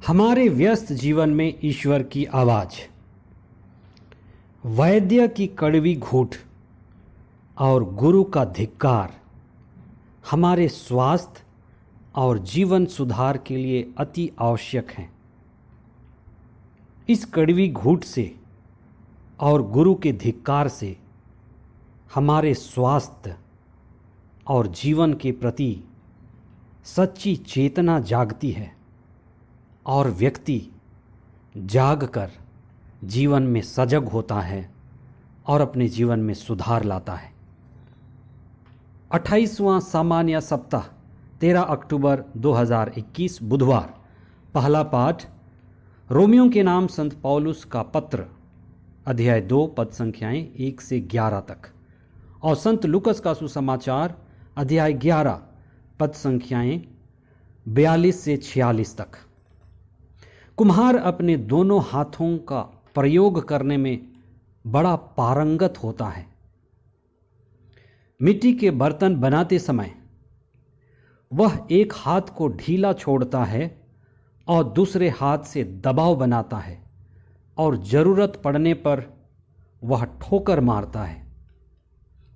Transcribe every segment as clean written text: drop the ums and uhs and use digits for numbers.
हमारे व्यस्त जीवन में ईश्वर की आवाज़, वैद्य की कड़वी घूंट और गुरु का धिक्कार हमारे स्वास्थ्य और जीवन सुधार के लिए अति आवश्यक हैं। इस कड़वी घूंट से और गुरु के धिक्कार से हमारे स्वास्थ्य और जीवन के प्रति सच्ची चेतना जागती है और व्यक्ति जागकर जीवन में सजग होता है और अपने जीवन में सुधार लाता है। 28वां सामान्य सप्ताह 13 अक्टूबर 2021 बुधवार। पहला पाठ रोमियों के नाम संत पौलुस का पत्र, अध्याय 2 पद संख्याएं 1 से 11 तक, और संत लूकस का सुसमाचार अध्याय 11 पद संख्याएं 42 से 46 तक। कुम्हार अपने दोनों हाथों का प्रयोग करने में बड़ा पारंगत होता है। मिट्टी के बर्तन बनाते समय वह एक हाथ को ढीला छोड़ता है और दूसरे हाथ से दबाव बनाता है और जरूरत पड़ने पर वह ठोकर मारता है,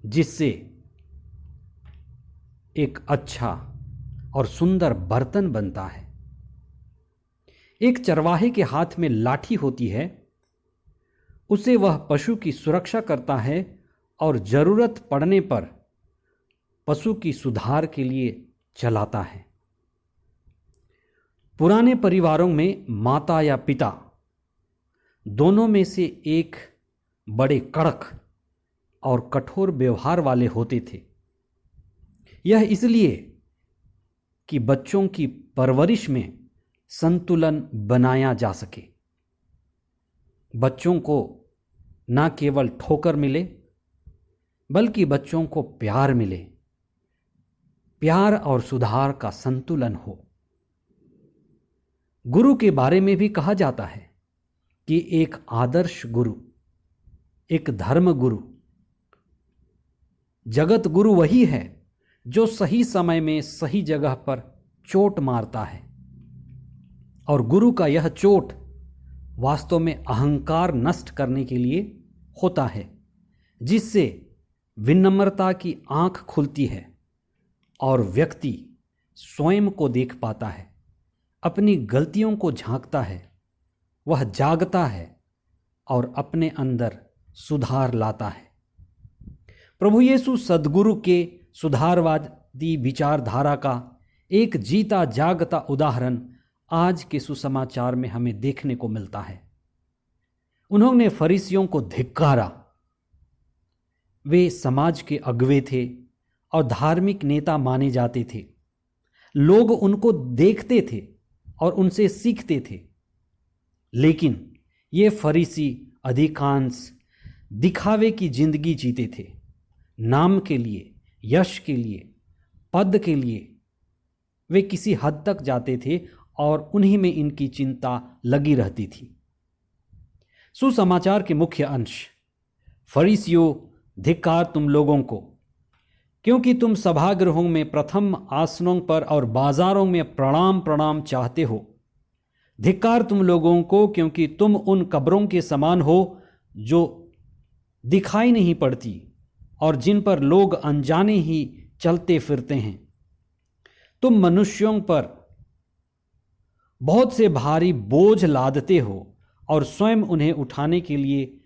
जिससे एक अच्छा और सुंदर बर्तन बनता है। एक चरवाहे के हाथ में लाठी होती है, उसे वह पशु की सुरक्षा करता है और जरूरत पड़ने पर पशु की सुधार के लिए चलाता है। पुराने परिवारों में माता या पिता दोनों में से एक बड़े कड़क और कठोर व्यवहार वाले होते थे। यह इसलिए कि बच्चों की परवरिश में संतुलन बनाया जा सके। बच्चों को न केवल ठोकर मिले बल्कि बच्चों को प्यार मिले, प्यार और सुधार का संतुलन हो। गुरु के बारे में भी कहा जाता है कि एक आदर्श गुरु, एक धर्म गुरु, जगत गुरु वही है जो सही समय में सही जगह पर चोट मारता है। और गुरु का यह चोट वास्तव में अहंकार नष्ट करने के लिए होता है, जिससे विनम्रता की आंख खुलती है और व्यक्ति स्वयं को देख पाता है, अपनी गलतियों को झांकता है, वह जागता है और अपने अंदर सुधार लाता है। प्रभु यीशु सद्गुरु के सुधारवादी विचारधारा का एक जीता जागता उदाहरण आज के सुसमाचार में हमें देखने को मिलता है। उन्होंने फरीसियों को धिक्कारा। वे समाज के अगुवे थे और धार्मिक नेता माने जाते थे। लोग उनको देखते थे और उनसे सीखते थे। लेकिन ये फरीसी अधिकांश दिखावे की जिंदगी जीते थे। नाम के लिए, यश के लिए, पद के लिए वे किसी हद तक जाते थे और उन्हीं में इनकी चिंता लगी रहती थी। सुसमाचार के मुख्य अंश। फरीसियों, धिक्कार तुम लोगों को, क्योंकि तुम सभागृहों में प्रथम आसनों पर और बाजारों में प्रणाम प्रणाम चाहते हो। धिक्कार तुम लोगों को, क्योंकि तुम उन कब्रों के समान हो जो दिखाई नहीं पड़ती और जिन पर लोग अनजाने ही चलते फिरते हैं। तुम मनुष्यों पर बहुत से भारी बोझ लादते हो और स्वयं उन्हें उठाने के लिए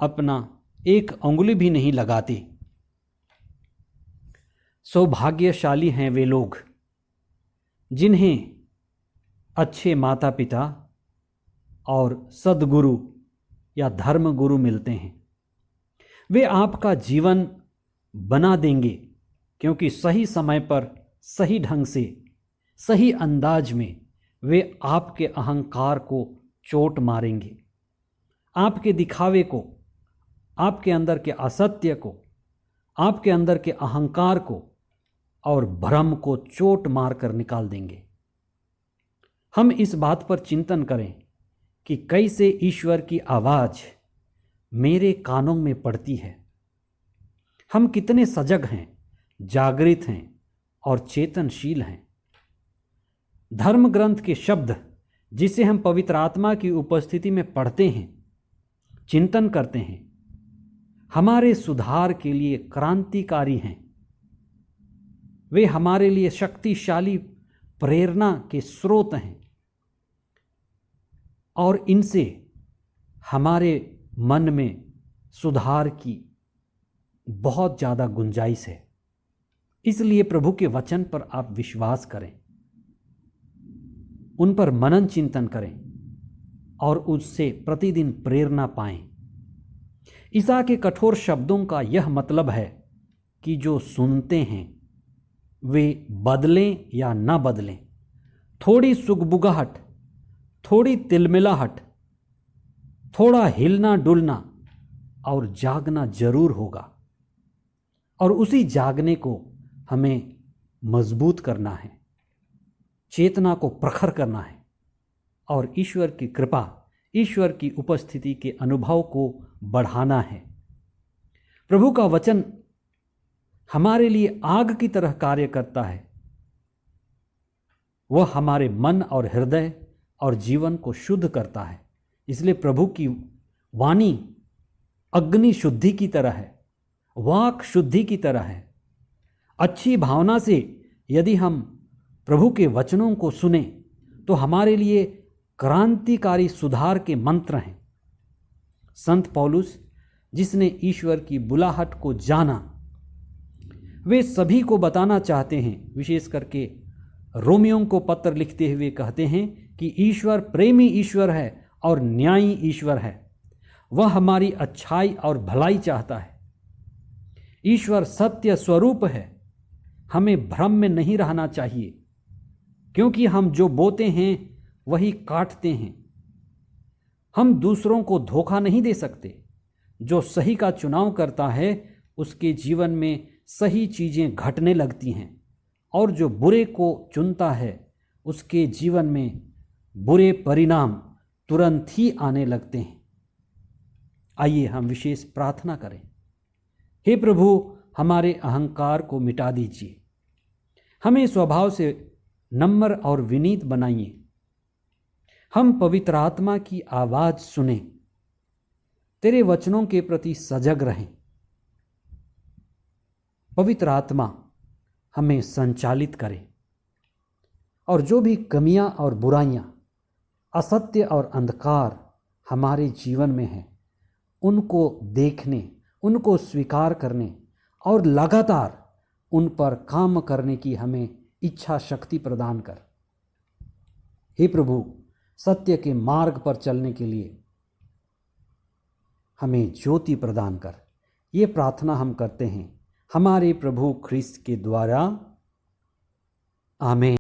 अपना एक अंगुली भी नहीं लगाते। सौभाग्यशाली हैं वे लोग जिन्हें अच्छे माता पिता और सद्गुरु या धर्म गुरु मिलते हैं। वे आपका जीवन बना देंगे, क्योंकि सही समय पर, सही ढंग से, सही अंदाज में वे आपके अहंकार को चोट मारेंगे, आपके दिखावे को, आपके अंदर के असत्य को, आपके अंदर के अहंकार को और भ्रम को चोट मारकर निकाल देंगे। हम इस बात पर चिंतन करें कि कैसे ईश्वर की आवाज़ मेरे कानों में पड़ती है। हम कितने सजग हैं, जागृत हैं और चेतनशील हैं। धर्म ग्रंथ के शब्द जिसे हम पवित्र आत्मा की उपस्थिति में पढ़ते हैं, चिंतन करते हैं, हमारे सुधार के लिए क्रांतिकारी हैं। वे हमारे लिए शक्तिशाली प्रेरणा के स्रोत हैं और इनसे हमारे मन में सुधार की बहुत ज़्यादा गुंजाइश है। इसलिए प्रभु के वचन पर आप विश्वास करें, उन पर मनन चिंतन करें और उससे प्रतिदिन प्रेरणा पाएं। ईसा के कठोर शब्दों का यह मतलब है कि जो सुनते हैं वे बदलें या ना बदलें। थोड़ी सुगबुगाहट, थोड़ी तिलमिलाहट, थोड़ा हिलना डुलना और जागना जरूर होगा, और उसी जागने को हमें मजबूत करना है, चेतना को प्रखर करना है और ईश्वर की कृपा, ईश्वर की उपस्थिति के अनुभव को बढ़ाना है। प्रभु का वचन हमारे लिए आग की तरह कार्य करता है। वह हमारे मन और हृदय और जीवन को शुद्ध करता है। इसलिए प्रभु की वाणी अग्नि शुद्धि की तरह है, वाक शुद्धि की तरह है। अच्छी भावना से यदि हम प्रभु के वचनों को सुने तो हमारे लिए क्रांतिकारी सुधार के मंत्र हैं। संत पौलुस, जिसने ईश्वर की बुलाहट को जाना, वे सभी को बताना चाहते हैं। विशेष करके रोमियों को पत्र लिखते हुए कहते हैं कि ईश्वर प्रेमी ईश्वर है और न्यायी ईश्वर है। वह हमारी अच्छाई और भलाई चाहता है। ईश्वर सत्य स्वरूप है। हमें भ्रम में नहीं रहना चाहिए, क्योंकि हम जो बोते हैं वही काटते हैं। हम दूसरों को धोखा नहीं दे सकते। जो सही का चुनाव करता है उसके जीवन में सही चीज़ें घटने लगती हैं, और जो बुरे को चुनता है उसके जीवन में बुरे परिणाम तुरंत ही आने लगते हैं। आइए हम विशेष प्रार्थना करें। हे प्रभु, हमारे अहंकार को मिटा दीजिए। हमें स्वभाव से नम्र और विनीत बनाइए। हम पवित्र आत्मा की आवाज़ सुने, तेरे वचनों के प्रति सजग रहें। पवित्र आत्मा हमें संचालित करे और जो भी कमियां और बुराइयां, असत्य और अंधकार हमारे जीवन में हैं, उनको देखने, उनको स्वीकार करने और लगातार उन पर काम करने की हमें इच्छा शक्ति प्रदान कर। हे प्रभु, सत्य के मार्ग पर चलने के लिए हमें ज्योति प्रदान कर। ये प्रार्थना हम करते हैं हमारे प्रभु ख्रिस्त के द्वारा। आमीन।